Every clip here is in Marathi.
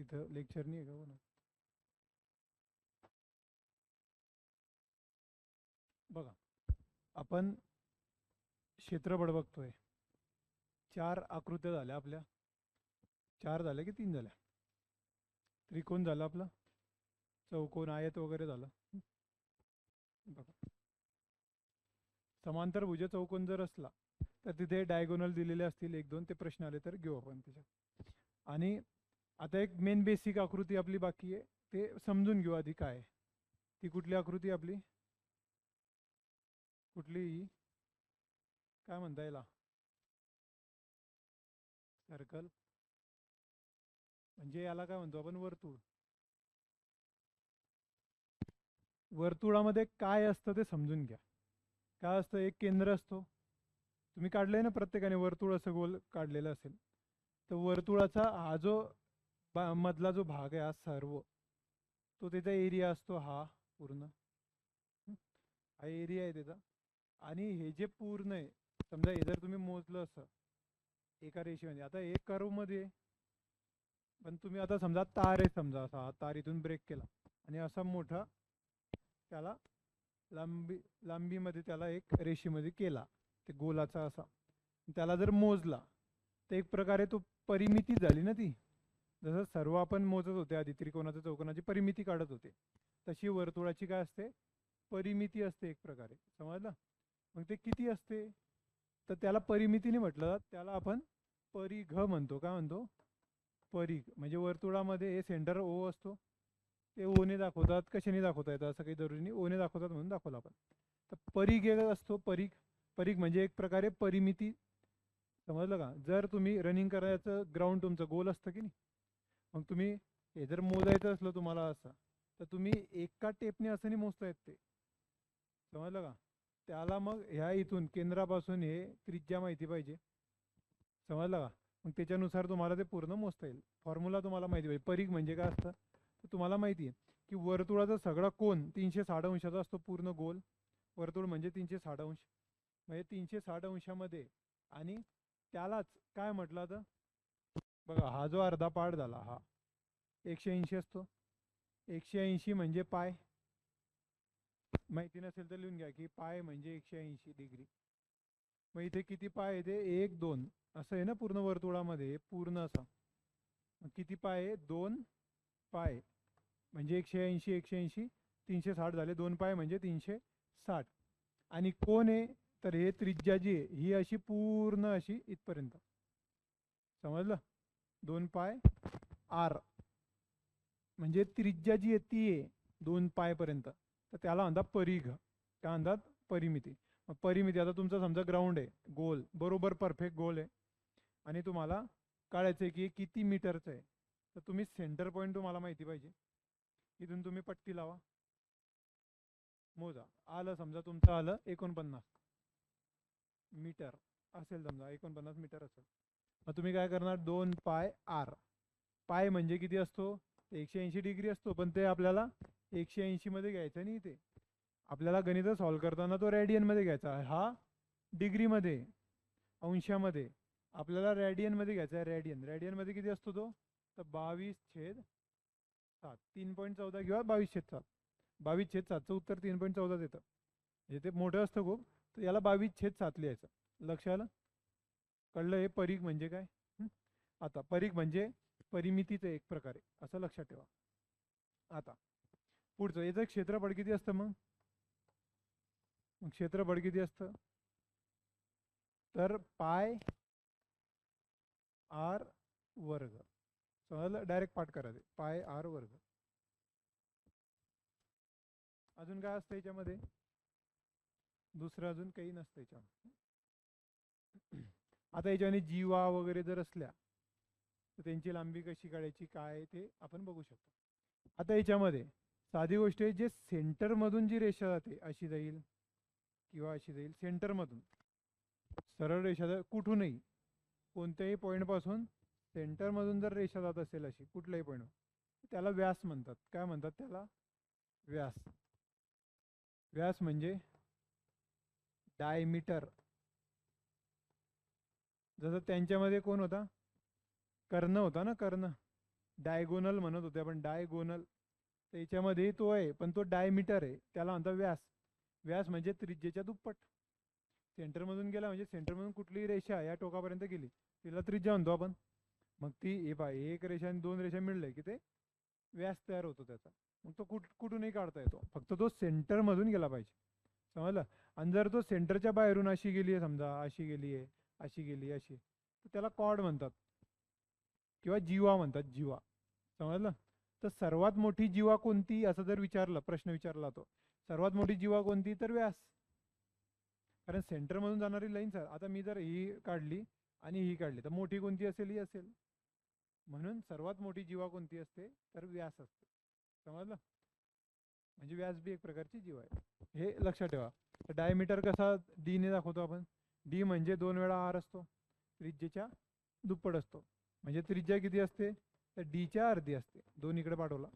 तिथं लेक्चर नाही आहे का कोणा? बघा, आपण क्षेत्रफळ बघतोय. 4 आकृत्या झाल्या आपल्या. 4 झाल्या की 3 झाल्या? त्रिकोण झालं आपलं, चौकोन, आयत वगैरे झालं. बघा, समांतरभुज चौकोन जर असला तर तिथे डायगोनल दिलेले असतील 1 2. ते प्रश्न आले तर घेऊ आपण त्याच्यात. आणि आता एक मेन बेसिक आकृती आपली बाकी आहे, ते समजून घेऊ आधी काय आहे. ती कुठली आकृती आपली? कुठली? काय म्हणता याला? सर्कल म्हणजे याला काय म्हणतो आपण? वर्तुळ. वर्तुळामध्ये काय असतं ते समजून घ्या. काय असतं? एक केंद्र असतो. तुम्ही काढलंय ना, प्रत्येकाने वर्तुळ असं गोल काढलेलं असेल. तर वर्तुळाचा हा जो मधला जो भाग आहे, हा सर्व तो त्याचा एरिया असतो. हा पूर्ण हा एरिया आहे त्याचा. आणि हे जे पूर्ण आहे, समजा हे जर तुम्ही मोजलं असं एका रेषेमध्ये, आता एक कर्व मध्ये, पण तुम्ही आता समजा तार आहे, समजा असा तार इथून ब्रेक केला आणि असा मोठा त्याला लांबीमध्ये त्याला एक रेषेमध्ये केला, ते गोलाचा असा, त्याला जर मोजला तर एक प्रकारे तो परिमिती झाली ना ती. जसं सर्व आपण मोजत होते आधी, त्रिकोणाच्या चौकोनाची परिमिती काढत होते, तशी वर्तुळाची काय असते? परिमिती असते एक प्रकारे. समजलं? मग ते किती असते? तर त्याला परिमितीने म्हटलं जात, त्याला आपण परिघ म्हणतो. काय म्हणतो? परिघ. म्हणजे वर्तुळामध्ये हे सेंटर ओ असतो, ते ओने दाखवतात. कशाने दाखवता येतात? असं काही जरुरी नाही, ओने दाखवतात म्हणून दाखवलं आपण. तर परिघ एक असतो. परिघ, परिघ म्हणजे एक प्रकारे परिमिती. समजलं का? जर तुम्ही रनिंग करायचं, ग्राउंड तुमचं गोल असतं की नाही, मग तुम्ही हे जर मोजायचं असलं तुम्हाला असं, तर तुम्ही एका टेपने असं नाही मोजता येत ते. समजलं का? त्याला मग ह्या इथून केंद्रापासून हे त्रिज्या माहिती पाहिजे. समजलं का? मग त्याच्यानुसार तुम्हाला ते पूर्ण मोजता येईल. फॉर्म्युला तुम्हाला माहिती पाहिजे. परिघ म्हणजे काय असतं तर तुम्हाला माहिती आहे की वर्तुळाचा सगळा कोन 360 अंशाचा असतो, पूर्ण गोल. वर्तुळ म्हणजे 360 अंश. म्हणजे 360 अंशामध्ये, आणि त्यालाच काय म्हटलं आता? बघा, हा जो अर्धा पार्ट झाला हा 180 असतो. 180 म्हणजे पाय. माहिती नसेल तर लिहून घ्या की पाय म्हणजे 180 डिग्री. मग इथे किती पाय येते? 1 2 असं आहे ना पूर्ण वर्तुळामध्ये, पूर्ण असं. मग किती पाय आहे? 2 पाय. म्हणजे 180 180 360 झाले. 2 पाय म्हणजे 360. आणि कोण आहे? तर हे त्रिज्या जी आहे ही अशी पूर्ण अशी इथपर्यंत. समजलं? 2 पाय आर म्हणजे त्रिज्या जी आहे ती आहे 2 पाय पर्यंत. तर त्याला म्हणतात परिघ. काय म्हणतात? परिमिती. मग परिमिती, आता तुमचा समजा ग्राउंड आहे गोल, बरोबर परफेक्ट गोल आहे, आणि तुम्हाला काढायचं आहे की किती मीटरचं आहे. तर तुम्ही सेंटर पॉईंट तुम्हाला माहिती पाहिजे. इथून तुम्ही पट्टी लावा, मोजा. आलं समजा तुमचं आलं 49 मीटर असेल, समजा 49 मीटर असेल. मग तुम्ही काय करणार? 2 पाय आर. पाय म्हणजे किती असतो? 180 डिग्री असतो, पण ते आपल्याला 180 मध्ये घ्यायचं नाही. ते आपल्याला गणित सॉल्व्ह करताना तो रॅडियन मध्ये घ्यायचा. हा डिग्रीमध्ये, अंशामध्ये. आपल्याला रॅडियन मध्ये घ्यायचा आहे. रॅडियन, रॅडियन मध्ये किती असतो तो? तर 22/7. 3.14 किंवा 22/7. 22/7चं उत्तर 3.14 येतं. म्हणजे ते मोठं असतं खूप, तर याला 22/7 लिहायचं. लक्ष आलं? कळलं हे परिघ म्हणजे काय? आता परिघ म्हणजे परिमितीचं एक प्रकारे, असं लक्षात ठेवा. आता पुढचं, याचं क्षेत्रफळ किती असतं? मग क्षेत्रफळ किती असतं? तर पाय आर वर्ग. समजलं? डायरेक्ट पाठ करा ते, पाय आर वर्ग. अजून काय असतं याच्यामध्ये? दुसरं अजून काही नसतं याच्यामध्ये. आता याच्याने जीवा वगैरे जर असल्या तर त्यांची लांबी कशी काढायची, काय ते आपण बघू शकतो. आता याच्यामध्ये साधी गोष्ट आहे, जे सेंटर मधून जी रेषा जाते अशी जाईल किंवा अशी जाईल. सेंटर मधून सरळ रेषा कुठूनही, कोणत्याही पॉईंट पासून सेंटर मधून जर रेषा जात असेल अशी कुठल्याही पॉईंट, त्याला व्यास म्हणतात. काय म्हणतात त्याला? व्यास. व्यास म्हणजे डायमीटर. जसं त्यांच्यामध्ये कोण होता? कर्ण होता ना, कर्ण. डायगोनल म्हणत होते आपण, डायगोनल. त्याच्यामध्ये तो आहे, पण तो डायमीटर आहे, त्याला म्हणतात व्यास. व्यास म्हणजे त्रिज्येच्या दुप्पट. सेंटरमधून गेला म्हणजे सेंटरमधून कुठलीही रेषा या टोकापर्यंत गेली तिला त्रिज्या म्हणतो आपण. मग ती हे पहा, एक रेषा आणि दोन रेषा मिळले की ते व्यास तयार होतो त्याचा. मग तो कुठूनही काढता येतो, फक्त तो सेंटरमधून गेला पाहिजे. समजलं? आणि जर तो सेंटरच्या बाहेरून अशी गेली आहे, समजा अशी गेली आहे, अशी गेली अशी, तर त्याला कॉर्ड म्हणतात किंवा जीवा म्हणतात, जीवा. समजलं? तर सर्वात मोठी जीवा कोणती असं जर विचारलं, प्रश्न विचारला तो, सर्वात मोठी जीवा कोणती, तर व्यास. कारण सेंटरमधून जाणारी लाईन, सर आता मी जर ही काढली आणि ही काढली तर मोठी कोणती असेल, ही असेल. म्हणून सर्वात मोठी जीवा कोणती असते, तर व्यास असते. समजलं? म्हणजे व्यास बी एक प्रकारची जीवा आहे, हे लक्षात ठेवा. तर डायमीटर कसा डी ने दाखवतो आपण? डी म्हणजे 2 वेळा आर असतो, त्रिज्येच्या दुप्पट असतो. म्हणजे त्रिज्या किती असते, तर डीच्या अर्धी असते. दोन इकडे पाठवला,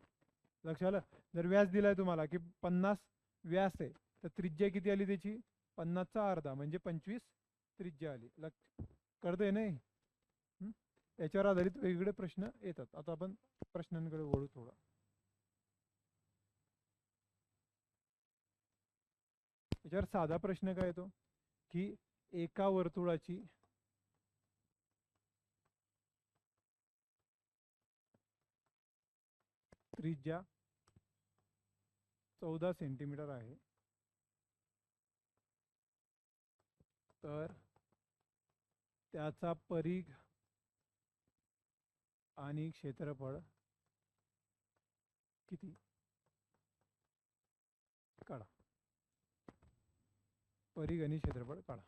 लक्षात आलं? जर व्यास दिलाय तुम्हाला की 50 व्यास आहे, तर त्रिज्या किती आली त्याची, 50चा अर्धा म्हणजे 25 त्रिज्या आली. कळतंय नाही? याच्यावर आधारित वेगवेगळे प्रश्न येतात. आता आपण प्रश्नांकडे वळू थोडा. याच्यावर साधा प्रश्न काय येतो की एका वर्तुळाची त्रिज्या 14 सेंटीमीटर आहे, तर त्याचा परिघ आणि क्षेत्रफळ किती, काढा. परिघ आणि क्षेत्रफळ काढा.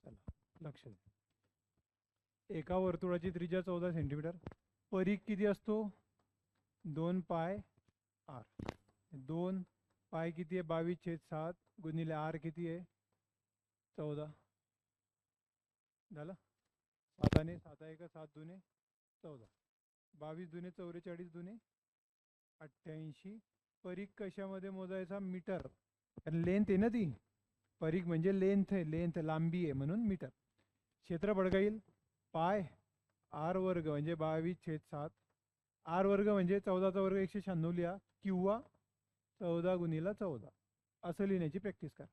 चला लक्ष द्या. एका वर्तुळाची त्रिज्या 14 सेंटीमीटर, परिघ किती असतो, 2 पाय आर. 2 पाय किती आहे, 22/7 गुणिले आर किती आहे, 14. झालं? 7 7 1 7 दुने 14, 22 दुने 44 दुने 88. परिघ कशामध्ये मोजायचा, मीटर. कारण लेंथ आहे ना ती, परिघ म्हणजे लेंथ आहे, लेंथ लांबी आहे म्हणून मीटर. क्षेत्रफळ काय येईल, पाय आर वर्ग म्हणजे 22/7. आर वर्ग म्हणजे 14चा वर्ग 196 लिहा, किंवा 14 गुणिला 14 असं लिहिण्याची प्रॅक्टिस करा.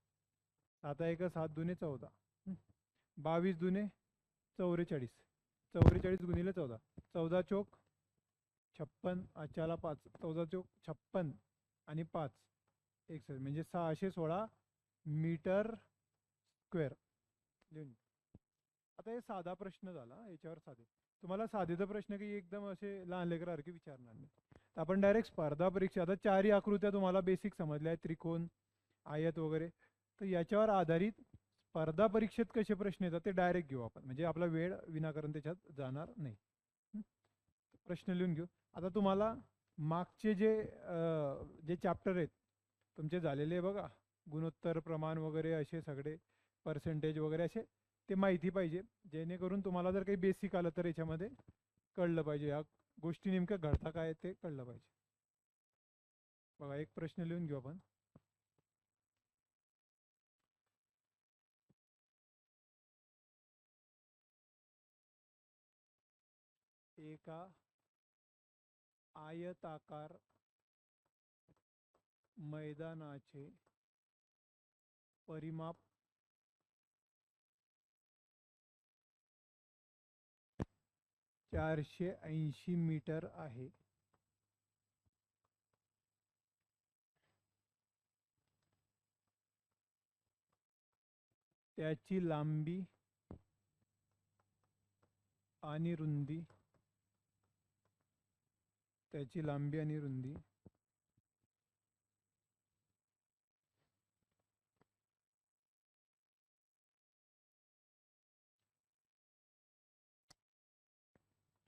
7 1 7 दुने 14, 22 दुने 44, 44 गुणिले 14, 14 चोक 56, अचाला 5, 14 चोक 56 आणि 5 61, म्हणजे 616 मीटर स्क्वेअर लिहून. आता हे साधा प्रश्न झाला, याच्यावर साधे. तुम्हाला साधेचा प्रश्न काही एकदम असे लहान लेकरासारखे विचारणार नाही. तर आपण डायरेक्ट स्पर्धा परीक्षा, आता 4ही आकृत्या तुम्हाला बेसिक समजल्या आहेत, त्रिकोण, आयत वगैरे. तर याच्यावर आधारित स्पर्धा परीक्षेत कसे प्रश्न येतात ते डायरेक्ट घेऊ आपण, म्हणजे आपला वेळ विनाकारण त्याच्यात जाणार नाही. प्रश्न लिहून घेऊ. आता तुम्हाला मागचे जे चॅप्टर आहेत तुमचे झालेले बघा, गुणोत्तर प्रमाण वगैरे असे सगळे, पर्सेंटेज वगैरे असे, ते माहिती पाहिजे, जेणेकरून तुम्हाला जर काही बेसिक आलं तर याच्यामध्ये कळलं पाहिजे, या गोष्टी नेमक्या घडता काय ते कळलं पाहिजे. बघा एक प्रश्न लिहून घेऊ आपण. एका आयताकार मैदानाचे परिमाप 480 मीटर आहे. त्याची लांबी आणि रुंदी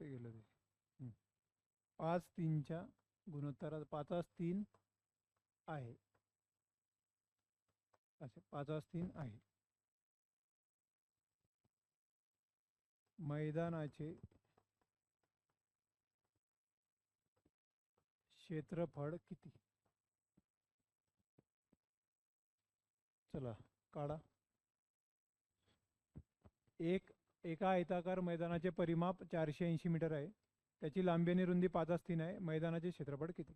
ते गेलं ते 5-3च्या गुणोत्तरात 5-3 आहे. असे 5-3 आहे. मैदानाचे क्षेत्रफळ किती? चला काढा. एका आयताकार मैदानाचे परिमाप 480 मीटर आहे. त्याची लांबी आणि रुंदी 5-3 आहे. मैदानाचे क्षेत्रफळ किती?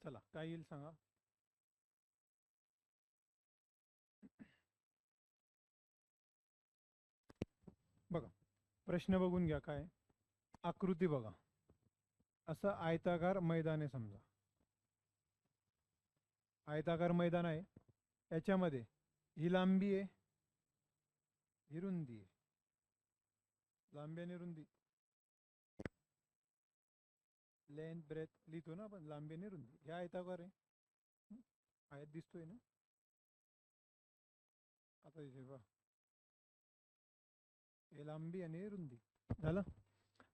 चला काय येईल सांगा. बघा प्रश्न बघून घ्या. काय आकृती बघा. असं आयताकार मैदान आहे समजा. आयताकार मैदान आहे. याच्यामध्ये ही लांबी आहे, ही रुंदी आहे. लांबी आणि रुंदी, लेंथ ब्रेथ लिहितो ना आपण. लांबी आणि रुंदी हे आयताकार आहे. आयत दिसतोय ना आता इथे बघा. हे लांबी आणि रुंदी झालं.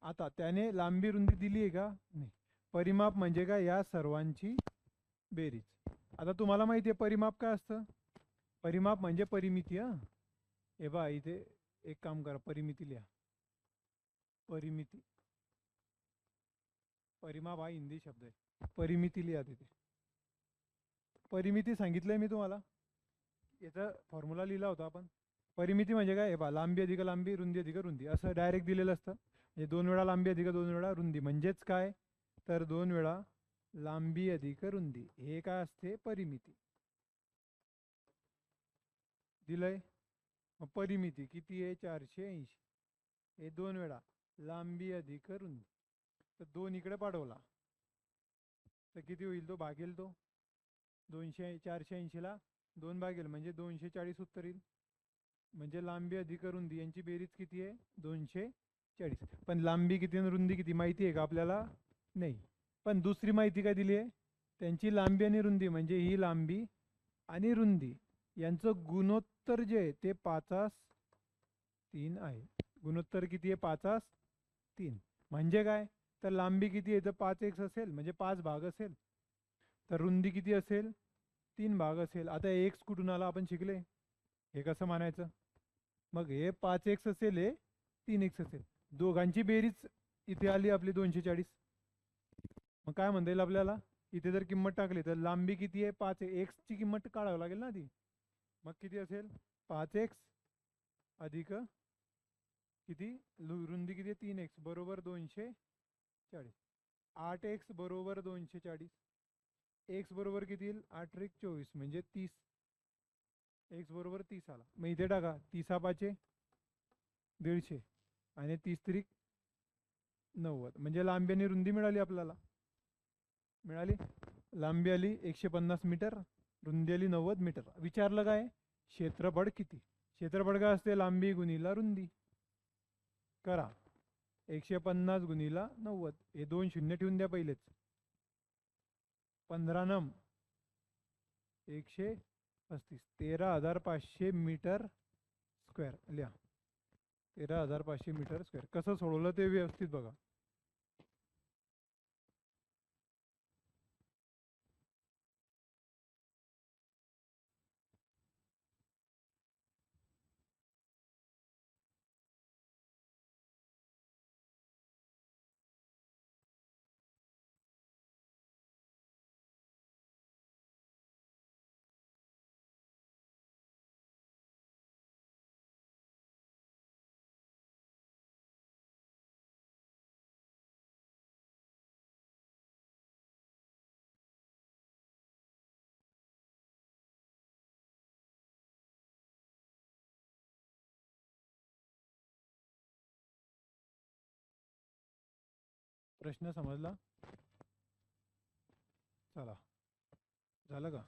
आता त्याने लांबी रुंदी दिली आहे का? नाही. परिमाप म्हणजे काय? या सर्वांची बेरीज. आता तुम्हाला माहिती आहे परिमाप काय असतं? परिमाप म्हणजे परिमिती. हे बा इथे एक काम करा, परिमिती लिहा. परिमिती, परिमाप हा हिंदी शब्द आहे. परिमिती लिहा तिथे. परिमिती सांगितलंय मी तुम्हाला. याचा फॉर्म्युला लिहिला होता आपण. परिमिती म्हणजे काय? हे बा लांबी अधिक लांबी, रुंदी अधिक रुंदी, असं डायरेक्ट दिलेलं असतं. म्हणजे 2 वेळा लांबी अधिक 2 वेळा रुंदी म्हणजेच काय? तर 2 वेळा लांबी अधिक रुंदी. हे काय असते? परिमिती. दिलंय. मग परिमिती किती आहे? 480. हे 2 वेळा लांबी अधिक रुंदी. तर 2 इकडे पाठवला तर किती होईल? तो भागेल. तो 480ला 2 भागेल म्हणजे 240 उत्तर येईल. म्हणजे लांबी अधिक रुंदी यांची बेरीज किती आहे? 240. पण लांबी किती आणि रुंदी किती माहिती आहे का आपल्याला? नाही. पण दुसरी माहिती काय दिली आहे? त्यांची लांबी आणि रुंदी म्हणजे ही लांबी आणि रुंदी यांचं गुणोत्तर जे आहे ते 5-3 आहे. गुणोत्तर किती आहे? 5-3. म्हणजे काय? तर लांबी किती आहे? तर 5x असेल म्हणजे 5 भाग असेल. तर रुंदी किती असेल? 3 भाग असेल. आता x कुठून आला आपण शिकले. हे कसं मानायचं? मग हे 5x असेल, हे 3x असेल. दोघांची बेरीज इथे आली आपली 240. मग काय म्हणता येईल आपल्याला? इथे जर किंमत टाकली तर लांबी किती आहे? 5 आहे. x ची किंमत काढावी लागेल ना आधी. मग किती असेल? 5x अधिक किती? रुंदी किती? 3x बरोबर 240. 8x बरोबर 240. x बरोबर किती येईल? 8 24 म्हणजे 30. x बरोबर 30 आला. मग इथे टाका. 30 5 150 आणि 30 90. म्हणजे लांबी आणि रुंदी मिळाली आपल्याला. मिळाली. लांबी आली 150 मीटर, रुंदी आली 90 मीटर. विचारलं काय? क्षेत्रफळ किती? क्षेत्रफळ काय असते? लांबी गुणिला रुंदी. करा. 150 गुणिला 90. हे 2 शून्य ठेवून द्या पहिलेच. 15 नम 135. 13,500 मीटर स्क्वेअर लिहा. 13,500 मीटर स्क्वेअर. कसं सोडवलं ते व्यवस्थित बघा. प्रश्न समजला? चला, झालं का?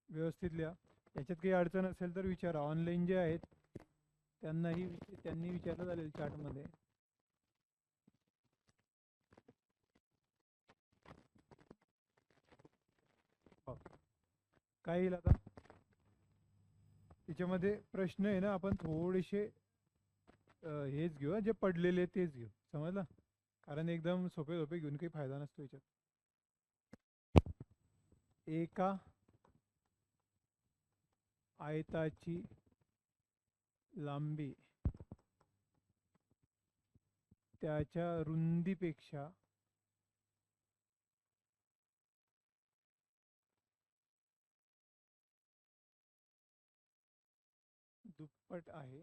व्यवस्थित लिहा. याच्यात काही अडचण असेल तर विचारा. ऑनलाईन जे आहेत त्यांनी विचारलं चालेल चॅटमध्ये. काय येईल आता त्याच्यामध्ये? प्रश्न आहे ना, आपण थोडेसे हेच घेऊ, जे पडलेले तेच घेऊ, समजलं? कारण एकदम सोपे सोपे घेऊन काही फायदा नसतो याच्यात. एका आयताची लांबी त्याच्या रुंदीपेक्षा दुप्पट आहे.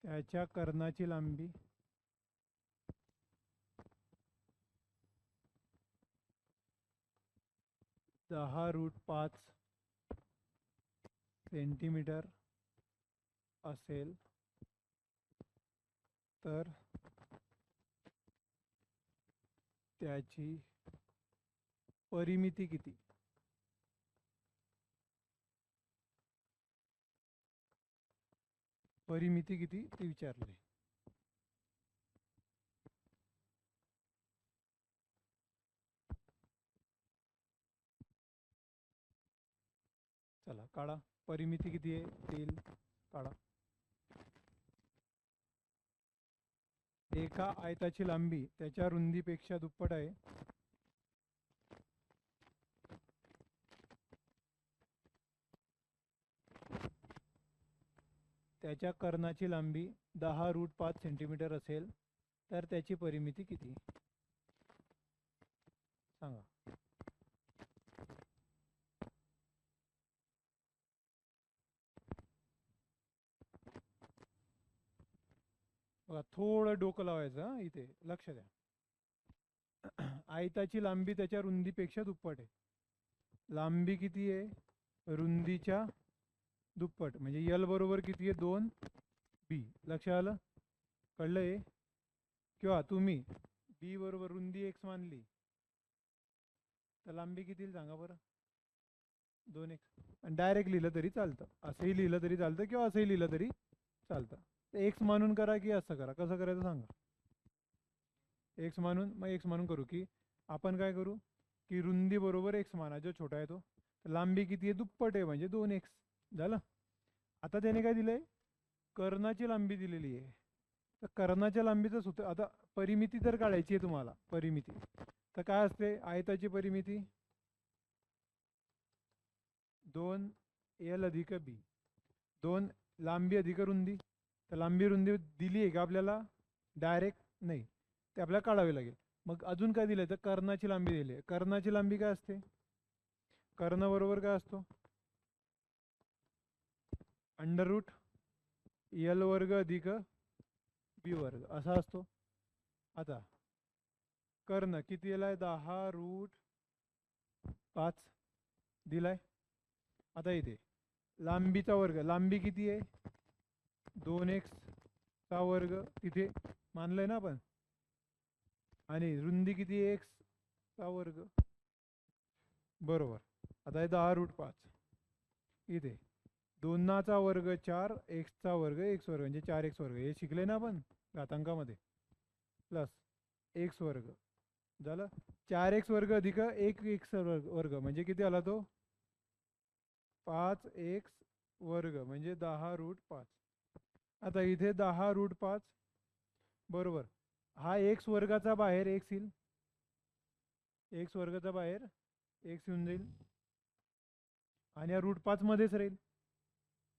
त्याच्या कर्णाची लांबी ₹10√5 सेंटीमीटर असेल तर त्याची परिमिती किती? परिमिती किती ते विचारले. चला काढा. परिमिती किती आहे ते काढा. एका आयताची लांबी त्याच्या रुंदीपेक्षा दुप्पट आहे. त्याच्या कर्णाची लांबी 10√5 सेंटीमीटर असेल तर त्याची परिमिती किती? सांगा. बघा, थोडं डोकं लावायचं इथे, लक्ष द्या. आयताची लांबी त्याच्या रुंदीपेक्षा दुप्पट आहे. लांबी किती आहे? रुंदीच्या दुप्पट. म्हणजे यल बरोबर किती आहे? 2b. लक्ष आलं? कळलंय? किंवा तुम्ही b बरोबर रुंदी x मानली तर लांबी किती येईल सांगा बरं? 2x. आणि डायरेक्ट लिहिलं तरी चालतं, असंही लिहिलं तरी चालतं किंवा असंही लिहिलं तरी चालतं. एक्स मानून करा की असं करा, कसं करायचं सांगा. एक्स मानून, मग एक्स मानून करू की आपण काय करू की रुंदी बरोबर एक्स माना, जो छोटा आहे तो. लांबी किती आहे? दुप्पट आहे, म्हणजे 2x झालं. आता त्याने काय दिलंय? कर्णाची लांबी दिलेली आहे. तर कर्णाच्या लांबीचं सूत्र, आता परिमिती तर काढायची आहे तुम्हाला. परिमिती तर काय असते? आयताची परिमिती 2l अधिक b. 2 लांबी अधिक रुंदी. तर लांबी रुंदी दिली आहे का आपल्याला? डायरेक्ट नाही, ते आपल्याला काढावे लागेल. मग अजून काय दिलंय? तर कर्णाची लांबी दिली आहे. कर्णाची लांबी काय असते? कर्ण बरोबर काय असतो? √l² अधिक b² असा असतो. आता कर्ण किती दिलाय? 10√5 दिलाय. आता इथे लांबीचा वर्ग, लांबी किती आहे? 2x² तिथे मानलंय ना आपण. आणि रुंदी किती आहे? x² बरोबर. आता हे 10√5 इथे 2चा वर्ग 4, x² x² म्हणजे 4x². हे शिकले ना आपण घातांकामध्ये. प्लस x² झालं. 4x² अधिक 1x² म्हणजे किती आला तो? 5x² म्हणजे 10√5. आता इथे 10√5 बरोबर. हा x² बाहेर x येईल. x² बाहेर x येऊन जाईल आणि या √5 मध्येच राहील,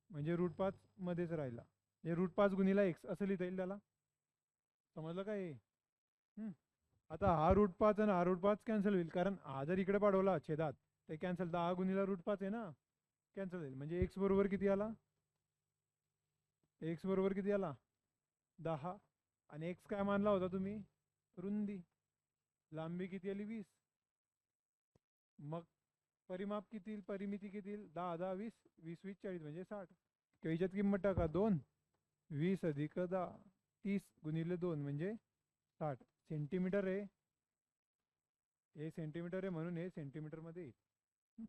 म्हणजे √5 मध्येच राहिला. हे √5 गुणिला x असं लिहिता येईल त्याला. समजलं काय? आता हा √5 आणि हा √5 कॅन्सल होईल, कारण हा जर इकडे पाठवला छेदात ते कॅन्सल. 10 गुणिला √5 आहे ना, कॅन्सल होईल. म्हणजे x बरोबर किती आला? x बरोबर किती आला? 10. आणि x काय मानला होता तुम्ही? रुंदी. लांबी किती आली? 20. मग परिमाप किती येईल, परिमिती किती येईल, 10 10 20 20 20 40 म्हणजे 60. किंवा याच्यात किंमत टाका 2 20 अधिक 10 30 गुणिले 2 म्हणजे 60 सेंटीमीटर आहे. हे सेंटीमीटर आहे म्हणून हे सेंटीमीटर मध्ये येईल.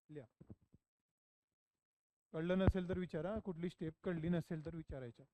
लिहा. कळलं नसेल तर विचारा, कुठली स्टेप कळली नसेल तर विचारायच्या.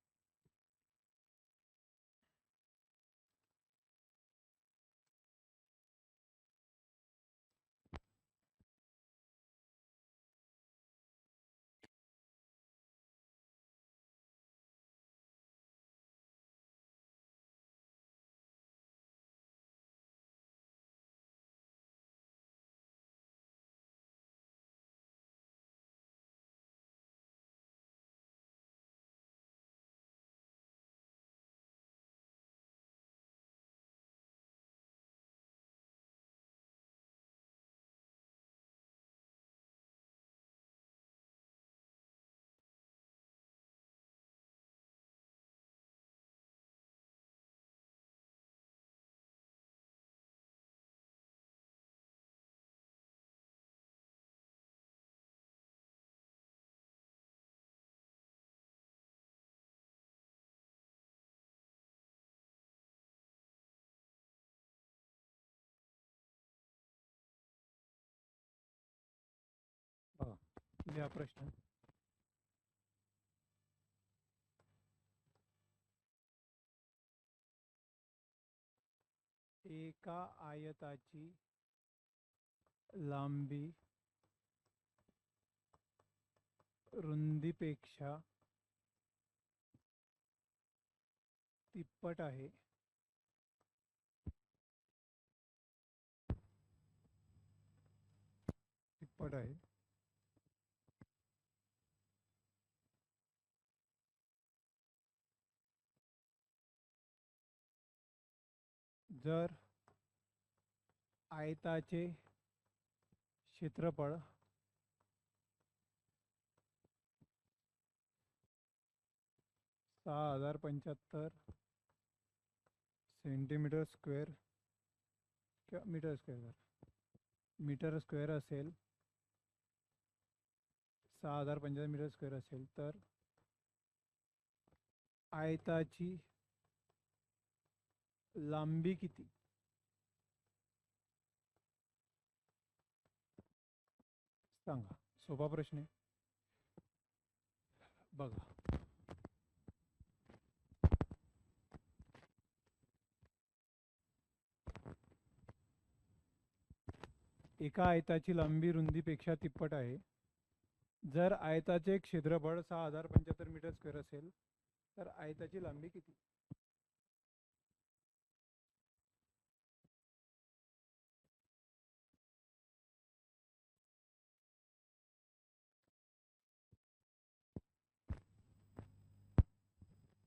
बघा, लिहा प्रश्न. एका आयताची लांबी रुंदीपेक्षा तिप्पट आहे. तिप्पट आहे. जर आयताचे क्षेत्रफळ 6075 सेंटीमीटर स्क्वेअर किंवा मीटर स्क्वेअर असेल, 6075 मीटर स्क्वेअर असेल, तर आयताची लांबी किती? सांगा. सोपा प्रश्न आहे. बघा, एका आयताची लांबी रुंदीपेक्षा तिप्पट आहे. जर आयताचे क्षेत्रफळ 6075 मीटर स्क्वेअर असेल तर आयताची लांबी किती?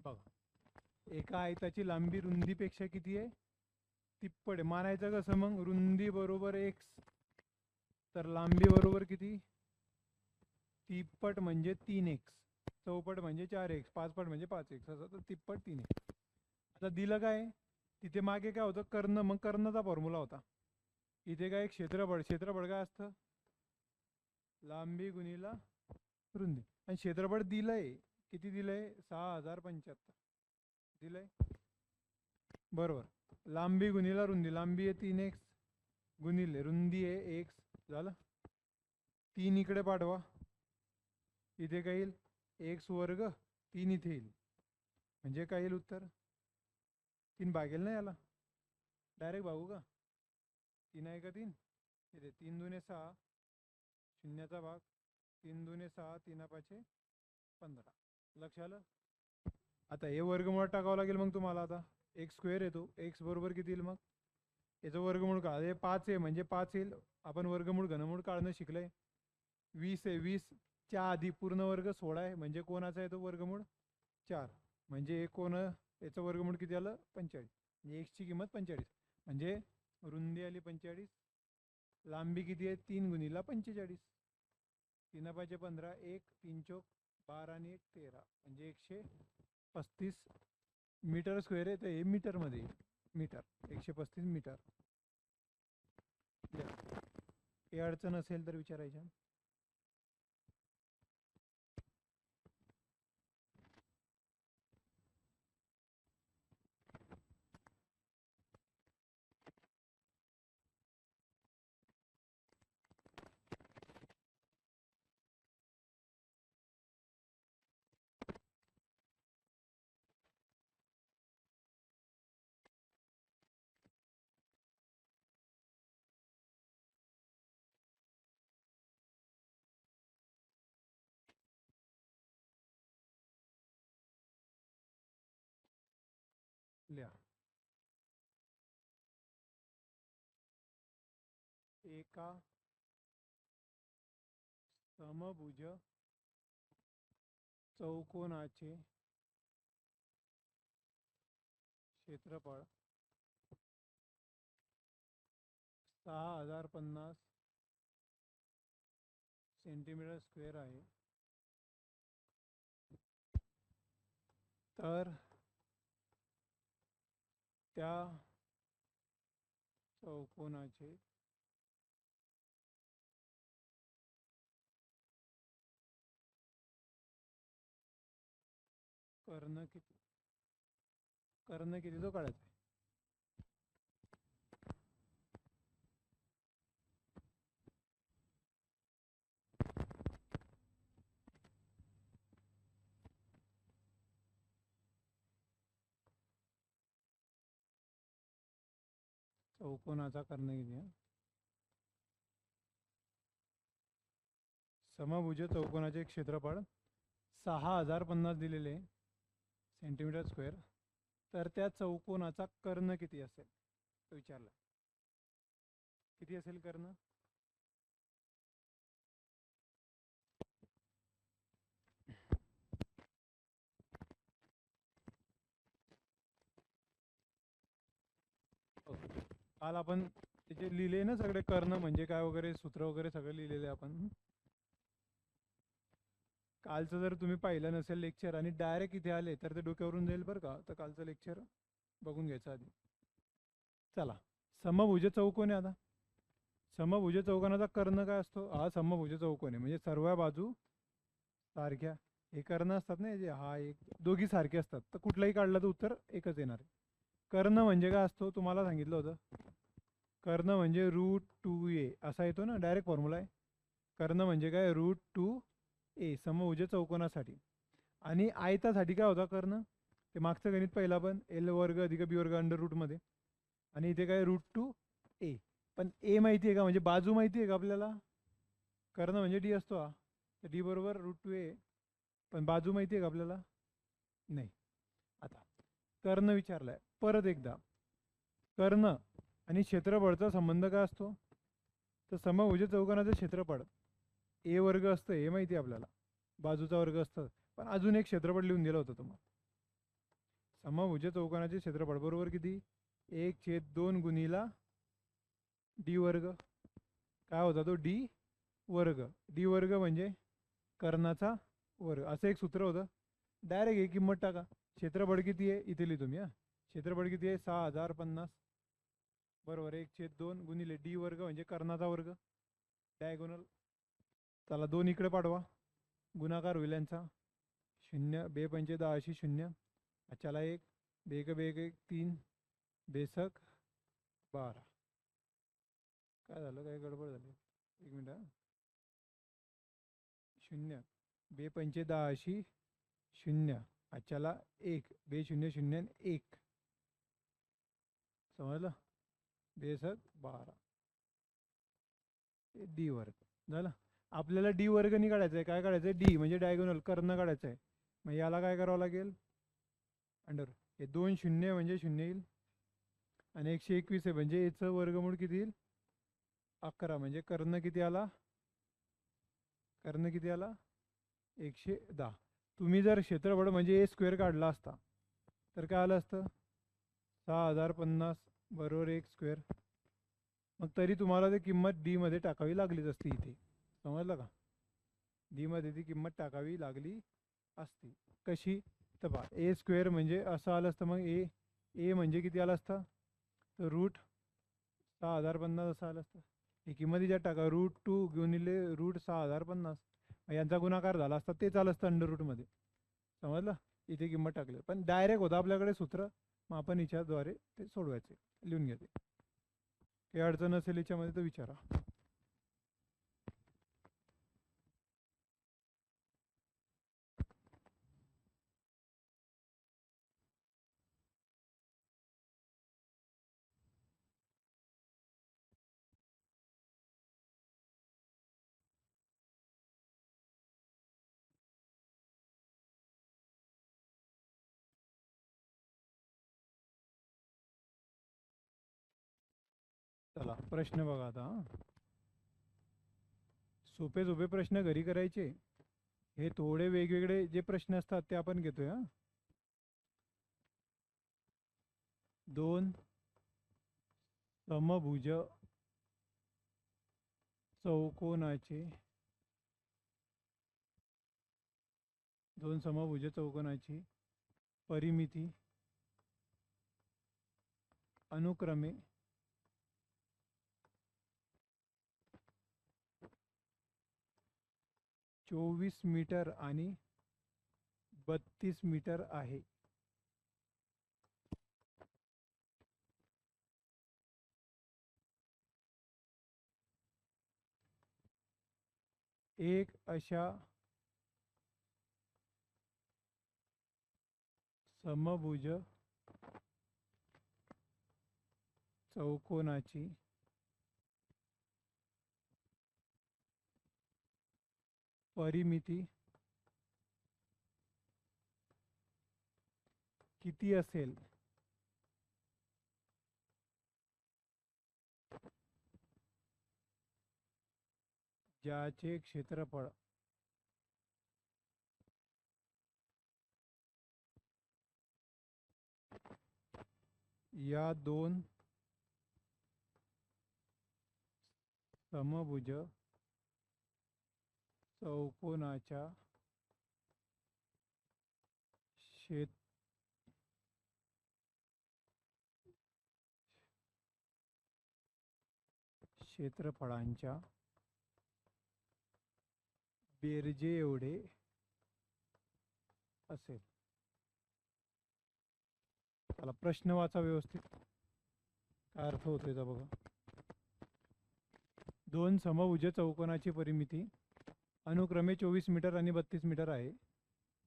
बघा, एका आयताची लांबी रुंदीपेक्षा किती आहे? तिप्पट आहे. मानायचं कसं मग? रुंदी बरोबर x तर लांबी बरोबर किती? तिप्पट म्हणजे 3x, चौपट म्हणजे 4x, पाचपट म्हणजे 5x, असं तर तिप्पट 3x. आता दिलं काय? तिथे मागे काय होतं? कर्ण. मग कर्णचा फॉर्म्युला होता. इथे काय? क्षेत्रफळ. क्षेत्रफळ काय असतं? लांबी गुणिला रुंदी. आणि क्षेत्रफळ दिलंय किती? दिलंय 6075 दिलंय, बरोबर. लांबी गुणिला रुंदी. लांबी आहे 3x गुणिले रुंदी आहे x, झालं. 3 इकडे पाठवा, इथे काय येईल? x वर्ग. 3 इथे येईल म्हणजे काय येईल उत्तर? 3 भागेल ना याला, डायरेक्ट भागू का? 3 आहे का 3? इथे 3 दुने 6, शून्याचा भाग, 3 दुने 6, 3 पाचे 15. लक्ष आलं? आता हे वर्गमुळात टाकावं लागेल मग तुम्हाला. आता x स्क्वेअर येतो, x बरोबर किती येईल मग? याचं वर्गमूळ काढा. हे 5 आहे म्हणजे 5 येईल. आपण वर्गमूळ घनमूळ काढणं शिकलंय. 20 आहे, 20 च्या आधी पूर्ण वर्ग 16 आहे म्हणजे कोणाचा येतो वर्गमूळ? 4. म्हणजे हे कोण? याचं वर्गमूळ किती आलं? 45. म्हणजे x ची किंमत 45. म्हणजे रुंदी आली 45, लांबी किती आहे? 3 गुणिला 45. 3 पाचे 15, 1 3 चोक 12 आणि 1 13 म्हणजे 135 मीटर स्क्वेअर आहे. तर हे मीटर मध्ये मीटर 135 मीटर. काही अडचण असेल तर विचारायच्या. लिहा. एका समभुज चौकोनाचे क्षेत्रफळ 6050 सेंटीमीटर स्क्वेअर आहे. तर त्या चौकोनाचे कर्ण किती तो काढायचा आहे. चौकोनाचा कर्ण किती आहे? समभुज चौकोनाचे क्षेत्रफळ 6050 दिलेले सेंटीमीटर स्क्वेअर. तर त्या चौकोनाचा कर्ण किती असेल तो विचारला. किती असेल कर्ण? काल आपण त्याचे लिहिले ना सगळे कर्ण म्हणजे काय वगैरे सूत्र वगैरे सगळं लिहिलेले आपण. कालचं जर तुम्ही पाहिलं नसेल लेक्चर आणि डायरेक्ट इथे आले तर ते डोक्यावरून जाईल बरं का. तर कालचं लेक्चर बघून घ्यायचं आधी. चला, समभुज चौकोन आहे. आता समभुज चौकोनाचा कर्ण काय असतो? हा समभुज चौकोन आहे म्हणजे सर्व बाजू सारख्या. हे कर्ण असतात ना, जे हा एक दोघी सारखे असतात. तर कुठलाही काढलं तर उत्तर एकच येणार आहे. कर्ण म्हणजे काय असतो तुम्हाला सांगितलं होतं. कर्ण म्हणजे √2a असा येतो ना, डायरेक्ट फॉर्म्युला आहे. कर्ण म्हणजे काय? √2a समभुज चौकोनासाठी. आणि आयतासाठी काय होता कर्ण? ते मागचं गणित पहिला पण L² अधिक B² अंडर रूट मध्ये. आणि इथे काय? √2a. पण a माहिती आहे का? म्हणजे बाजू माहिती आहे का आपल्याला? कर्ण म्हणजे d असतो हा. तर d बरोबर √2a. पण बाजू माहिती आहे का आपल्याला? नाही. आता कर्ण विचारलाय परत एकदा. कर्ण आणि क्षेत्रफळाचा संबंध काय असतो? तर समभुज चौकोनाचं क्षेत्रफळ a² असतं, हे माहिती आहे आपल्याला. बाजूचा वर्ग असतं. पण अजून एक क्षेत्रफळ लिहून दिलं होतं तुम्हाला. समभुज चौकोनाचे क्षेत्रफळ बरोबर किती? 1/2 गुणिला d². काय होता तो? d². d² म्हणजे कर्णाचा वर्ग, असं एक सूत्र होतं. डायरेक्ट एक किंमत टाका. क्षेत्रफळ किती आहे इथे लिहितो मी. क्षेत्रफळ किती आहे? 6050 बरोबर 1/2 गुणिले d² म्हणजे कर्णाचा वर्ग, डायगोनल. चला 2 इकडे पाठवा, गुणाकार होईल यांचा. 0 2×5 = 10 0. चला 1 2 1 1 1 3 बेसक 12. काय झालं? काय गडबड झाली? एक मिनिट. 0 2×5 = 10 0. चला 1 2 0 0 1. समजलं? बेसक 12 d² झालं. आपल्याला d² नाही काढायचं आहे. काय काढायचं आहे? d म्हणजे डायगोनल कर्ण काढायचं आहे. मग याला काय करावं लागेल? अंडर. हे 2 0 म्हणजे 0 येईल. आणि 121 आहे म्हणजे याचं वर्गमूळ किती येईल? 11. म्हणजे कर्ण किती आला? कर्ण किती आला? 110. तुम्ही जर क्षेत्रफळ म्हणजे a² काढला असता तर काय आलं असतं? 6050 बरोबर 1². मग तरी तुम्हाला ती किंमत d मध्ये टाकावी लागलीच असती इथे. समजलं का? d मध्ये ती किंमत टाकावी लागली असती. कशी? तर पहा, a² म्हणजे असं आलं असतं. मग a म्हणजे किती आलं असतं? तर √6050 असं आलं असतं. ही किंमत याच्यात टाका. √2 गुणिले √6050 यांचा गुणाकार झाला असता ते आलं असतं अंडर रूटमध्ये. समजलं? इथे किंमत टाकली पण डायरेक्ट होतं आपल्याकडे सूत्र. मग आपण हिच्याद्वारे ते सोडवायचे. लिहून घ्या ते. काही अडचण असेल याच्यामध्ये तर विचारा. चला प्रश्न बघा आता. सोपे सोपे प्रश्न घरी करायचे. हे थोडे वेगवेगळे जे प्रश्न असतात ते आपण घेतोय. हा, 2 समभुज चौकोनाचे 2 समभुज चौकोनाची परिमिती अनुक्रमे 24 मीटर आणि 32 मीटर आहे. एक अशा समभुज चौकोनाची परिमिती किती असेल ज्याचे क्षेत्रफळ या 2 समभुज चौकोनाच्या क्षेत्रफळांच्या बेरजे एवढे असेल. चला प्रश्न वाचा व्यवस्थित. काय अर्थ होतो याचा बघा. 2 समभुज चौकोनाची परिमिती अनुक्रमे 24 मीटर आणि 32 मीटर आहे.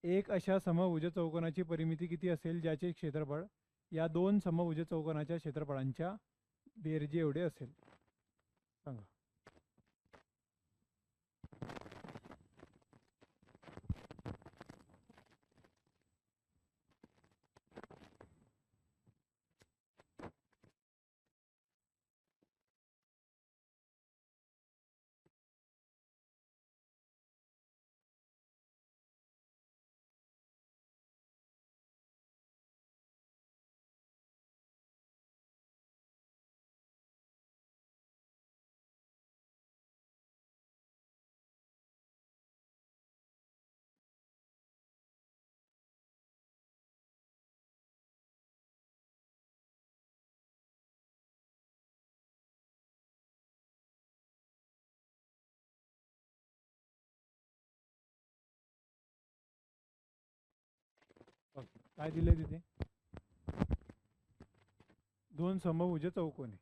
एक अशा समभुज चौकोनाची परिमिती किती असेल ज्याचे क्षेत्रफळ या 2 समभुज चौकोनाच्या क्षेत्रफळांच्या बेरजे एवढे असेल. सांगा. काय दिले तिथे. 2 समभुज चौकोन आहे.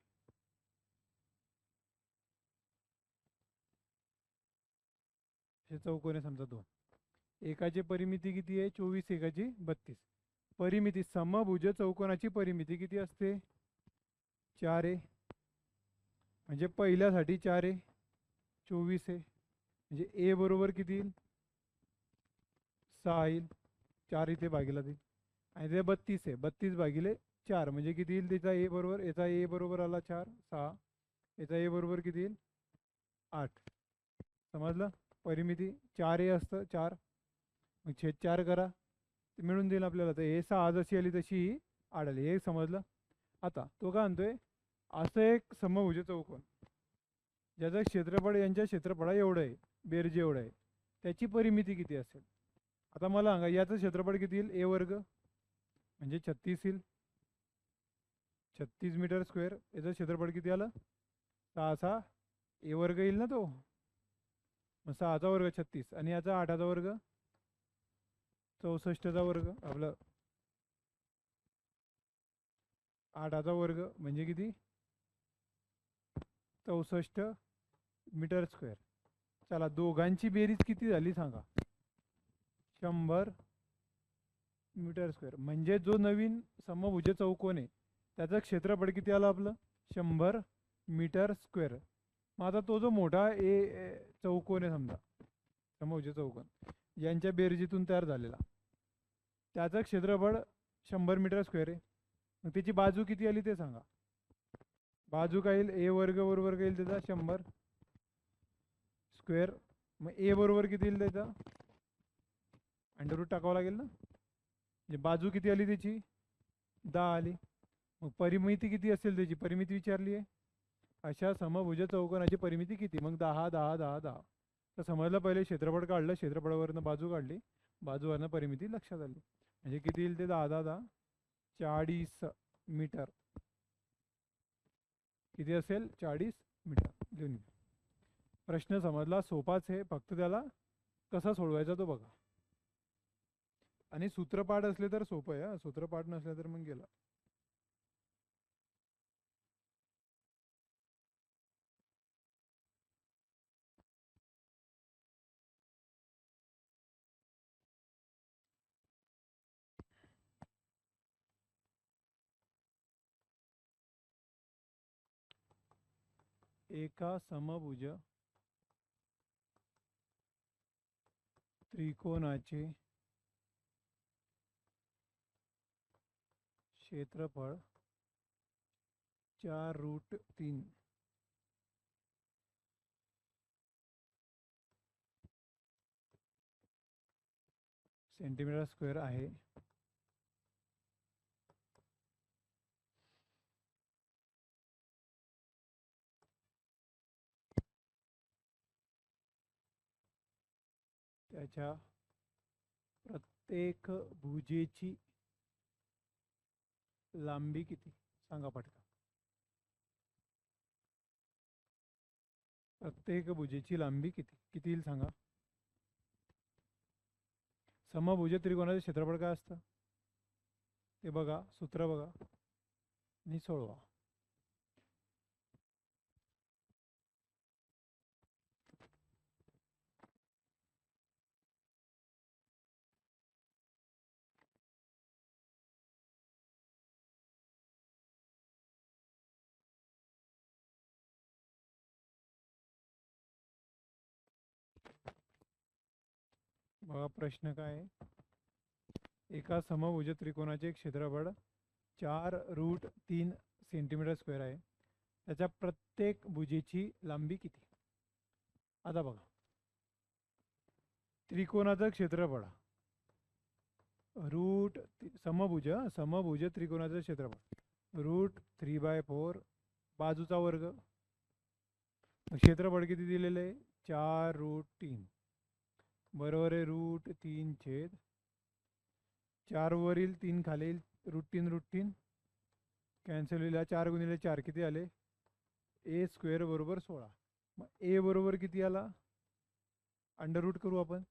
हे चौकोन आहे समजा 2. एकाची परिमिती किती आहे 24, एकाची 32. परिमिती समभुज चौकोनाची परिमिती किती असते 4 आहे. म्हणजे पहिल्यासाठी 4 आहे 24 आहे. म्हणजे ए बरोबर किती येईल 6 येईल. 4 इथे भागीला देईल. आणि ते 32 आहे. 32 भागिले 4 म्हणजे किती येईल त्याचा ए बरोबर. याचा ए बरोबर आला 4 6. याचा ए बरोबर किती येईल 8. समजलं. परिमिती 4 ए असतं 4. मग छेद 4 करा ते मिळून देईल आपल्याला. तर हे 6 जशी आली तशी ही 8 आली. हे समजलं. आता तो काय म्हणतोय असं एक समभुज चौकोन ज्याचं क्षेत्रफळ यांच्या क्षेत्रफळा एवढं आहे बेरजे एवढं आहे त्याची परिमिती किती असेल. आता मला सांगा याचं क्षेत्रफळ किती येईल. ए वर्ग म्हणजे 36 येईल. 36 मीटर स्क्वेअर. याचं क्षेत्रफळ किती आलं 6 6 ए वर्ग येईल ना तो. मग 6चा वर्ग 36 आणि याचा 8चा वर्ग 64चा वर्ग. आपलं 8चा वर्ग म्हणजे किती? 64 मीटर स्क्वेअर. चला दोघांची बेरीज किती झाली सांगा? 100 मीटर स्क्वेअर. म्हणजे जो नवीन समभुज चौकोन आहे त्याचं क्षेत्रफळ किती आलं आपलं? 100 मीटर स्क्वेअर. मग आता तो जो मोठा चौकोन आहे समजा, समभुज चौकोन यांच्या बेरजीतून तयार झालेला, त्याचं क्षेत्रफळ 100 मीटर स्क्वेअर आहे. मग त्याची बाजू किती आली ते सांगा? बाजू काय येईल? ए वर्ग बरोबर काय येईल त्याचा? 100 स्क्वेअर. मग ए बरोबर किती येईल त्याचा? अंडररूट टाकावं लागेल ना. म्हणजे बाजू किती आली त्याची? 10 आली. मग परिमिती किती असेल त्याची? परिमिती विचारली आहे. अशा समभुज चौकोनाची परिमिती किती? मग 10 10 10 10. तर समजलं, पहिले क्षेत्रफळ काढलं, क्षेत्रफळावरनं बाजू काढली, बाजूवरनं परिमिती लक्षात आली. म्हणजे किती येईल ते? 10 10 10 40 मीटर. किती असेल? 40 मीटर. लिहून घ्या. प्रश्न समजला, सोपाच आहे, फक्त त्याला कसा सोडवायचा तो बघा. आणि सूत्रपाठ असले तर सोपं आहे, सूत्रपाठ नसले तर मग गेला. एका समभुज त्रिकोणाचे क्षेत्रफळ 4√3 सेंटीमीटर स्क्वेअर आहे. त्याच्या प्रत्येक भुजेची लांबी किती? सांगा पटकन. प्रत्येक भुजेची लांबी किती? किती येईल सांगा? समभुज त्रिकोणाचे क्षेत्रफळ काय असतं ते बघा, सूत्र बघा आणि सोडवा. बघा प्रश्न काय आहे. एका समभुज त्रिकोणाचे क्षेत्रफळ 4√3 सेंटीमीटर स्क्वेअर आहे. त्याच्या प्रत्येक भुजेची लांबी किती? आता बघा, त्रिकोणाचं क्षेत्रफळ समभुज त्रिकोणाचं क्षेत्रफळ √3/4 बाजूचा वर्ग. क्षेत्रफळ किती दिलेलं आहे? 4√3 बरोबर आहे √3/4 वरील 3 खालील √3 कॅन्सल होईल. 4 गुणिले 4 किती आले? ए स्क्वेअर बरोबर 16. मग ए बरोबर किती आला? अंडररूट करू आपण.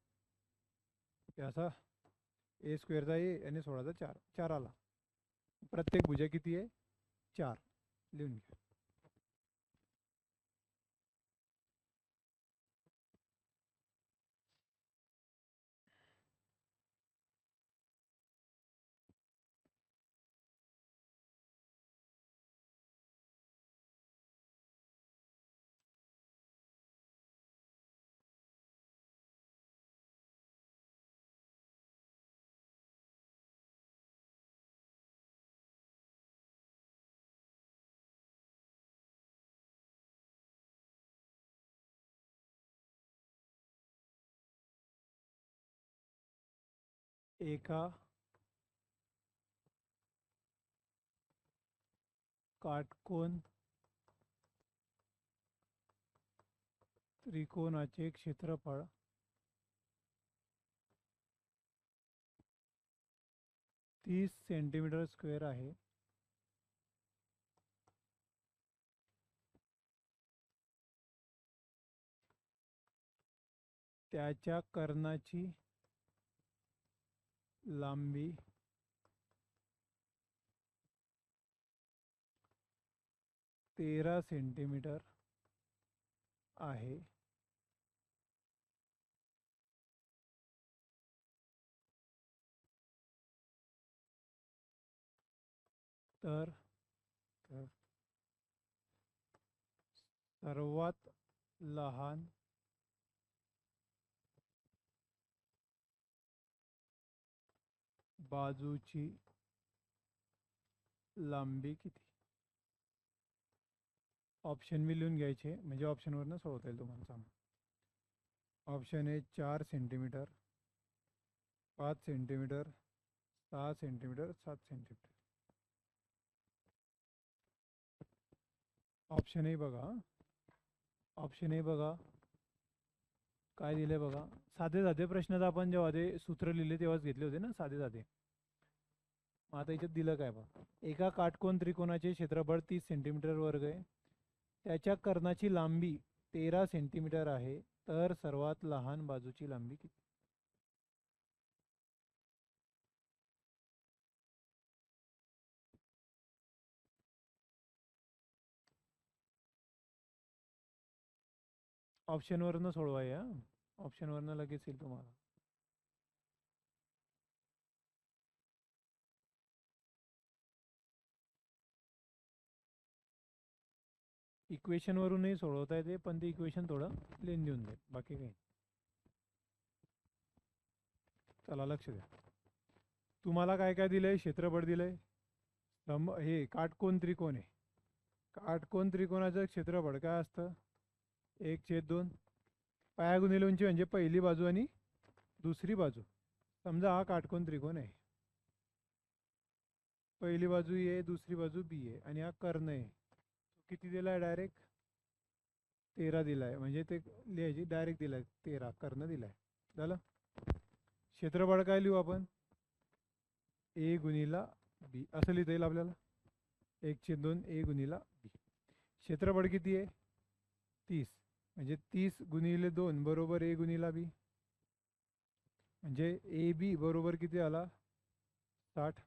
असा ए स्क्वेअरचा ए आणि 16चा 4 4 आला. प्रत्येक भुजा किती आहे? 4. लिहून घ्या. एका काटकोन त्रिकोणाचे क्षेत्रफळ 30 सेंटीमीटर स्क्वेअर आहे. त्याच्या कर्णाची लांबी 13 सेंटीमीटर आहे. तर सर्वात लहान बाजूची लांबी किती? ऑप्शन बी लिहून घ्यायचे म्हणजे ऑप्शनवरनं सोडवता येईल तुम्हाला. सांगा. Option A 4 centimetre, 5 centimetre, 6 centimetre, 7 centimetre. Option A बघा. ऑप्शन ए बघा काय दिले बघा. साधे साधे प्रश्न आपण जेव्हा ते सूत्र लिहिले तेव्हाच घेतले होते ना, साधे साधे. मग आता याच्यात दिलं काय बघा. एका काटकोन त्रिकोणाचे क्षेत्रफळ 30 सेंटीमीटर वर्ग आहे. त्याच्या कर्णाची लांबी 13 सेंटीमीटर आहे. तर सर्वात लहान बाजूची लांबी किती? ऑप्शनवरनं सोडवाय. ऑप्शनवरनं लगेच येईल तुम्हाला. इक्वेशन वरूनही सोडवता येते, पण ते इक्वेशन थोडं लेन देऊन जाईल, बाकी काही. चला लक्ष द्या. तुम्हाला काय काय दिलंय? क्षेत्रफळ दिलंय. हे काटकोन त्रिकोण आहे. काटकोन त्रिकोणाचं क्षेत्रफळ काय असतं? 1/2. पाया गुणिले उंची म्हणजे पहिली बाजू आणि दुसरी बाजू. समजा हा काटकोन त्रिकोण आहे. पहिली बाजू ए, दुसरी बाजू बी आहे आणि हा कर्ण आहे. किती दिलाय? डायरेक्ट 13 दिलाय. म्हणजे ते लिहायची डायरेक्ट दिलाय 13, कर्ण दिलाय. झालं. क्षेत्रफळ काय लिहू आपण? ए गुणिला बी असं लिहिता येईल आपल्याला. 1/2 ए गुणिला बी. क्षेत्रफळ किती आहे? 30. म्हणजे 30 गुणिले 2 बरोबर ए गुणिला बी. म्हणजे ए बी बरोबर किती आला? 60.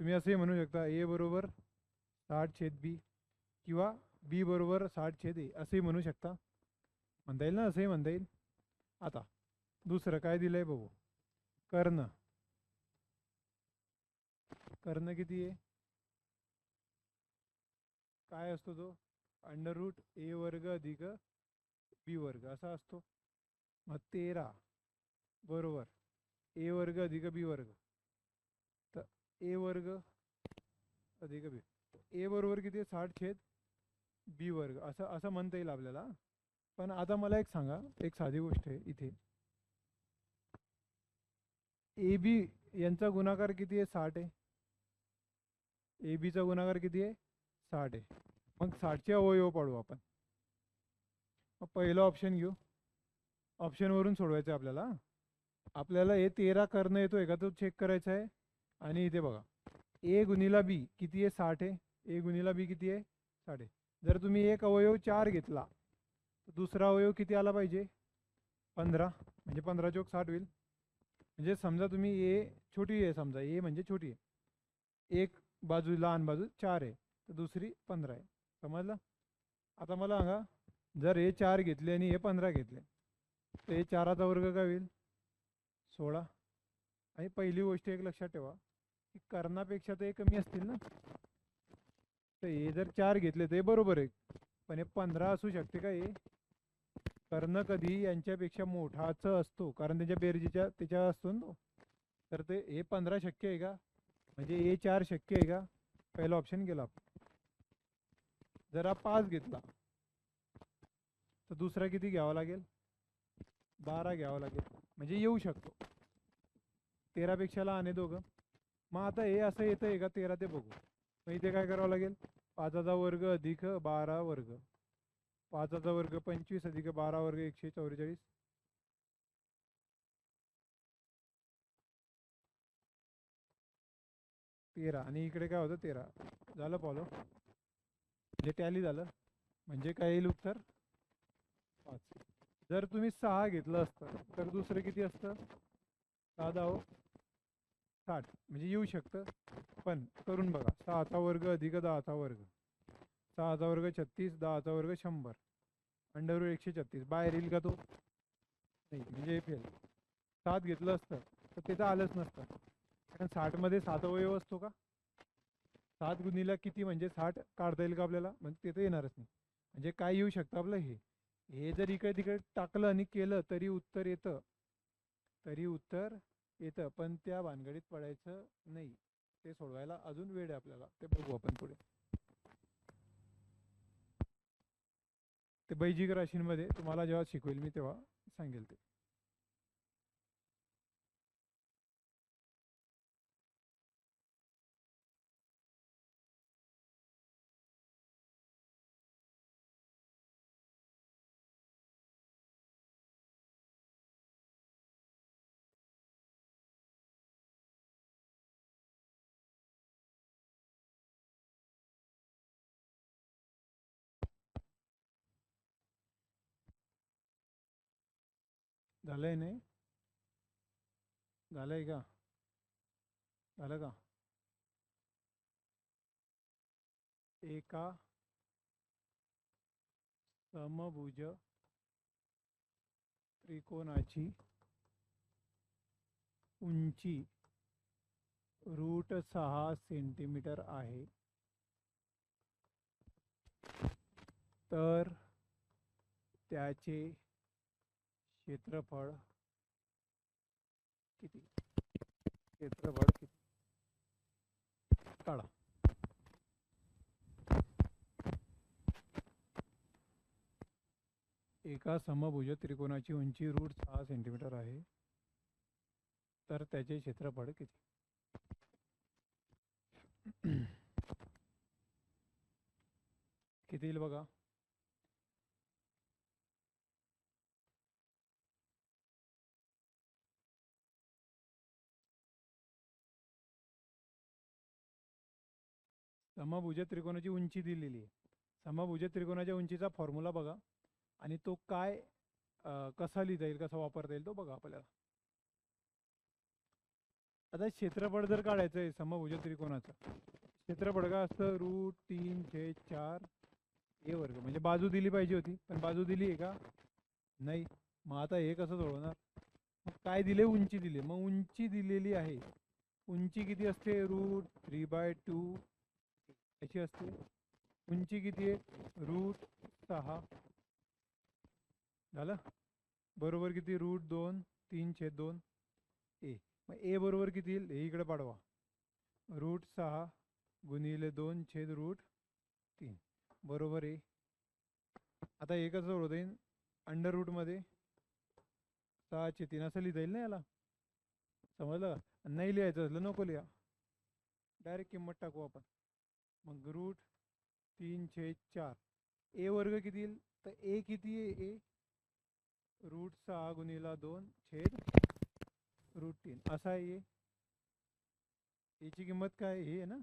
तुम्ही असंही म्हणू शकता ए बरोबर 60/बी किंवा बी बरोबर 60/ए असंही म्हणू शकता. म्हणता येईल ना, असंही म्हणता येईल. आता दुसरं काय दिलंय बघू. कर्ण. कर्ण किती आहे? काय असतो तो? √a² अधिक b² असा असतो. मग 13 बरोबर a² अधिक b². तर a² अधिक b. ए बरोबर किती आहे? 60/b² असं असं म्हणता येईल आपल्याला. पण आता मला एक सांगा, एक साधी गोष्ट आहे इथे. ए बी यांचा गुणाकार किती आहे? 60 आहे. ए बीचा गुणाकार किती आहे? 60 आहे. मग 60चे अवयव पाडू आपण. मग पहिलं ऑप्शन घेऊ. ऑप्शनवरून सोडवायचं आहे आपल्याला. आपल्याला हे 13 कर्ण येतोय का तो चेक करायचा आहे. आणि इथे बघा ए गुणिला बी किती आहे? 60 आहे. ए गुणिला बी किती आहे? 60 आहे. जर तुम्ही एक अवयव 4 घेतला तर दुसरा अवयव किती आला पाहिजे? 15. म्हणजे 15 × 60 होईल. म्हणजे समजा तुम्ही ए छोटी आहे, समजा ए म्हणजे छोटी आहे. एक बाजू लहान बाजू 4 आहे तर दुसरी 15 आहे. समजलं. आता मला सांगा, जर हे 4 घेतले आणि हे 15 घेतले तर हे 4चा वर्ग काय होईल? 16. आणि पहिली गोष्ट एक लक्षात ठेवा की कर्णापेक्षा तर हे कमी असतील ना. तर हे जर 4 घेतले तर हे बरोबर आहे, पण हे 15 असू शकते का? हे कर्ण कधी यांच्यापेक्षा मोठाच असतो, कारण त्याच्या बेरजेच्या त्याच्या असतो ना तो. तर ते हे 15 शक्य आहे का? म्हणजे हे 4 शक्य आहे का? पहिला ऑप्शन गेला. जर हा 5 घेतला तर दुसरा किती घ्यावा लागेल? 12 घ्यावा लागेल. म्हणजे येऊ शकतो. 13 पेक्षा लहान आहे दोघं. मग आता हे असं येतं आहे का 13 ते बघू. मग इथे काय करावं लागेल? 5चा वर्ग अधिक 12². 5चा वर्ग 25 अधिक 12² 144. 13 आणि इकडे काय होतं? 13 झालं. फॉलो म्हणजे टॅली झालं. म्हणजे काय येईल उत्तर? 5. जर तुम्ही 6 घेतलं असतं तर दुसरं किती असतं? 6 10 60 म्हणजे येऊ शकतं. पण करून बघा, 6चा वर्ग अधिक 10चा वर्ग, 6चा वर्ग 36, 10चा वर्ग 100, अंडर 136 बाहेर येईल का तो? नाही, म्हणजे फेल. 7 घेतलं असतं तर ते तर आलंच नसतं, कारण 60 मध्ये 7 अवयव असतो का? 7 गुणिला किती म्हणजे 60 काढता येईल का आपल्याला? म्हणजे ते तर येणारच नाही. म्हणजे काय येऊ शकतं आपलं हे, हे जर इकडे तिकडे टाकलं आणि केलं तरी उत्तर येतं, तरी उत्तर येतं, पण त्या भानगडीत पडायचं नाही. ते सोडवायला अजून वेळ आहे आपल्याला, ते बघू आपण पुढे. ते बैजिक राशींमध्ये तुम्हाला जेव्हा शिकवेल मी तेव्हा सांगेल ते. झालंय नाही? झालंय का? झालं का? एका समभुज त्रिकोणाची उंची √6 सेंटीमीटर आहे, तर त्याचे क्षेत्रफळ किती? क्षेत्रफळ किती काढा. एका समभुज त्रिकोणाची उंची √6 सेंटीमीटर आहे, तर त्याचे क्षेत्रफळ किती? किती येईल बघा. समभुज त्रिकोणाची उंची दिलेली आहे. समभुज त्रिकोणाच्या उंचीचा फॉर्म्युला बघा, आणि तो काय कसा लिहिता येईल, कसा वापरता येईल तो बघा आपल्याला. आता क्षेत्रफळ जर काढायचं आहे समभुज त्रिकोणाचं, क्षेत्रफळ काय असतं? √3/4 a वर्ग. म्हणजे बाजू दिली पाहिजे होती, पण बाजू दिली आहे का? नाही. मग आता हे कसं सोडवणार? मग काय दिले? उंची दिली. मग उंची दिलेली आहे, उंची किती असते? √3/2 अशी असते. उंची किती आहे? √6. झालं. बरोबर किती? √2 3/2 ए. मग ए बरोबर किती येईल? हे इकडे पाडवा. √6 गुणिले 2/√3 बरोबर आहे. आता हे कसं सोडवता येईल? अंडर रूटमध्ये 6/3 असं लिहिता येईल ना याला. समजलं का? नाही लिहायचं असलं नको लिहा, डायरेक्ट किंमत टाकू आपण. मग √3/4 ए वर्ग किती येईल? तर ए किती आहे? ए √6 गुणिला 2/√3 असा आहे. याची किंमत काय? हे आहे ना,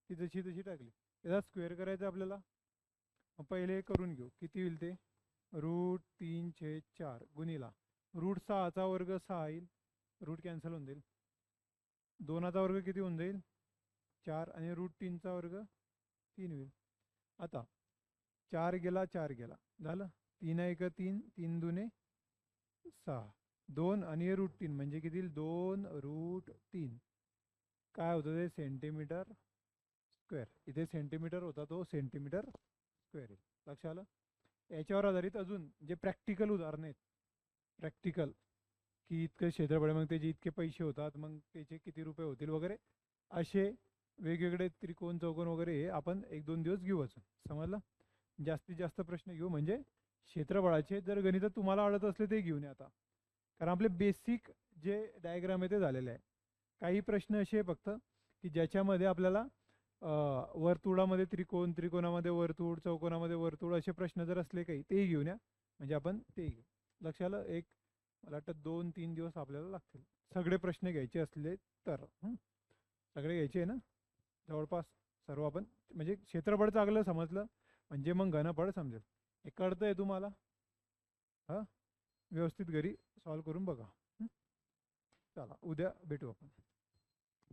ती जशी तशी टाकली. त्याचा स्क्वेअर करायचा आपल्याला. मग पहिले करून घेऊ, किती होईल ते? √3/4 गुणिला √6चा वर्ग 6 येईल, रूट कॅन्सल होऊन जाईल. 2चा वर्ग किती होऊन जाईल? 4, आणि √3चा वर्ग 3 होईल. आता 4 गेला, 4 गेला, झालं. 3 × 1 3, 3×2 6, 2 आणि √3 म्हणजे किती येईल? 2√3. काय होतं ते? Centimetre square. इथे सेंटीमीटर होता, तो सेंटीमीटर स्क्वेअर येईल. लक्षात आलं? याच्यावर आधारित अजून जे प्रॅक्टिकल उदाहरण आहेत, प्रॅक्टिकल, की इतकं क्षेत्रफळ, मग त्याचे इतके पैसे होतात, मग त्याचे किती रुपये होतील वगैरे, असे वेगवेगळे त्रिकोण चौकोन वगैरे हे आपण 1-2 दिवस घेऊ अजून. समजलं? जास्तीत जास्त प्रश्न घेऊ, म्हणजे क्षेत्रफळाचे जर गणित तुम्हाला आवडत असले ते घेऊन या आता, कारण आपले बेसिक जे डायग्राम आहे ते झालेले आहे. काही प्रश्न असे फक्त की ज्याच्यामध्ये आपल्याला वर्तुळामध्ये त्रिकोण, त्रिकोणामध्ये वर्तुळ, चौकोनामध्ये वर्तुळ, असे प्रश्न जर असले काही, तेही घेऊन या, म्हणजे आपण ते घेऊ. लक्षात आलं? एक मला वाटतं 2-3 दिवस आपल्याला लागतील सगळे प्रश्न घ्यायचे असले तर. सगळे घ्यायचे आहे ना जवळपास सर्व आपण, म्हणजे क्षेत्रफळ चांगलं समजलं म्हणजे मग घनफळ समजेल. हे कळतंय तुम्हाला? व्यवस्थित घरी सॉल्व करून बघा. चला उद्या भेटू आपण.